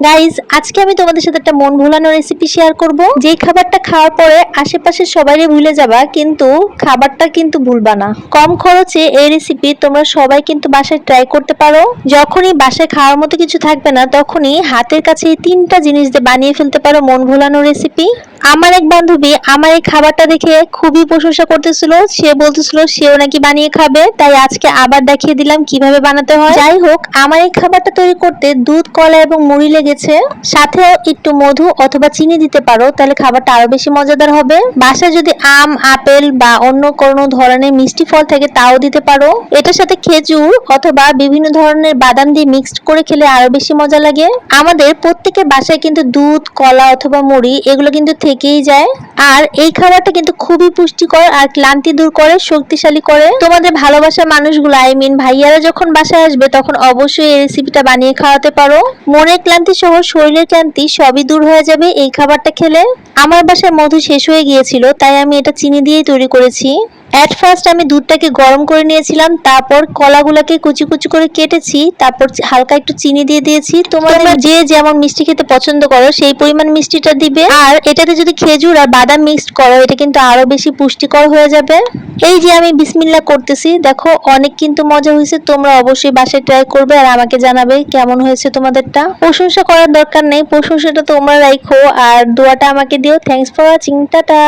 Guys, আজকে আমি তোমাদের সাথে একটা মন ভোলানো রেসিপি শেয়ার করব। যেই খাবারটা খাওয়ার পরে আশেপাশে সবাইরে ভুলে যাবা, কিন্তু খাবারটা কিন্তু ভুলবা না। কম খরচে এই রেসিপি তোমরা সবাই কিন্তু বাসায় ট্রাই করতে পারো। যখনই বাসায় খাওয়ার মতো কিছু থাকবে না, তখনই হাতের কাছে এই 3টা জিনিস দিয়ে বানিয়ে ফেলতে পারো মন ভোলানো রেসিপি। আমার এক বান্ধবী আমার এই খাবারটা দেখে খুবই প্রশংসা করতেছিল। সে বলতেছিল সেও নাকি বানিয়ে খাবে, তাই আজকে আবার দেখিয়ে দিলাম কিভাবে বানাতে হয়। যাই হোক, আমার এই খাবারটা তৈরি করতে দুধ, কলা এবং মুড়ি লেগেছে। সাথেও একটু মধু অথবা চিনি দিতে পারো, তাহলে খাবারটা আরো বেশি মজাদার হবে। বাসায় যদি আম, আপেল বা অন্য কোনো ধরনের মিষ্টি ফল থাকে তাও দিতে পারো। এটার সাথে খেজুর অথবা বিভিন্ন ধরনের বাদাম দিয়ে মিক্সড করে খেলে আরো বেশি মজা লাগে। আমাদের প্রত্যেকের বাসায় কিন্তু দুধ, কলা অথবা মুড়ি এগুলো কিন্তু থেকেই যায়। আর এই খাবারটা কিন্তু খুবই পুষ্টিকর আর ক্লান্তি দূর করে, শক্তিশালী করে। তোমাদের ভালোবাসার মানুষগুলো, ভাইয়ারা যখন বাসায় আসবে তখন অবশ্যই এই রেসিপিটা বানিয়ে খাওয়াতে পারো। মনের ক্লান্তি সহ শরীরের ক্লান্তি সবই দূর হয়ে যাবে এই খাবারটা খেলে। আমার বাসায় মধু শেষ হয়ে গিয়েছিল, তাই আমি এটা চিনি দিয়েই তৈরি করেছি। এট ফার্স্ট আমি দুধটাকে গরম করে নিয়েছিলাম, তারপর কলাগুলোকে কুচি কুচি করে কেটেছি, তারপর হালকা একটু চিনি দিয়ে দিয়েছি। তোমরা যে যেমন মিষ্টি খেতে পছন্দ করো সেই পরিমাণ মিষ্টিটা দিবে। আর এটাতে যদি খেজুর আর বাদাম মিক্সড করো, এটা কিন্তু আরো বেশি পুষ্টিকর হয়ে যাবে। এই যে আমি বিসমিল্লাহ করতেছি, দেখো অনেক কিন্তু মজা হয়েছে। তোমরা অবশ্যই বাসায় ট্রাই করবে আর আমাকে জানাবে কেমন হয়েছে তোমাদেরটা। প্রশংসা করার দরকার নেই, প্রশংসাটা তোমরা রাখো আর দোয়াটা আমাকে দিও। Thanks for watching, tata.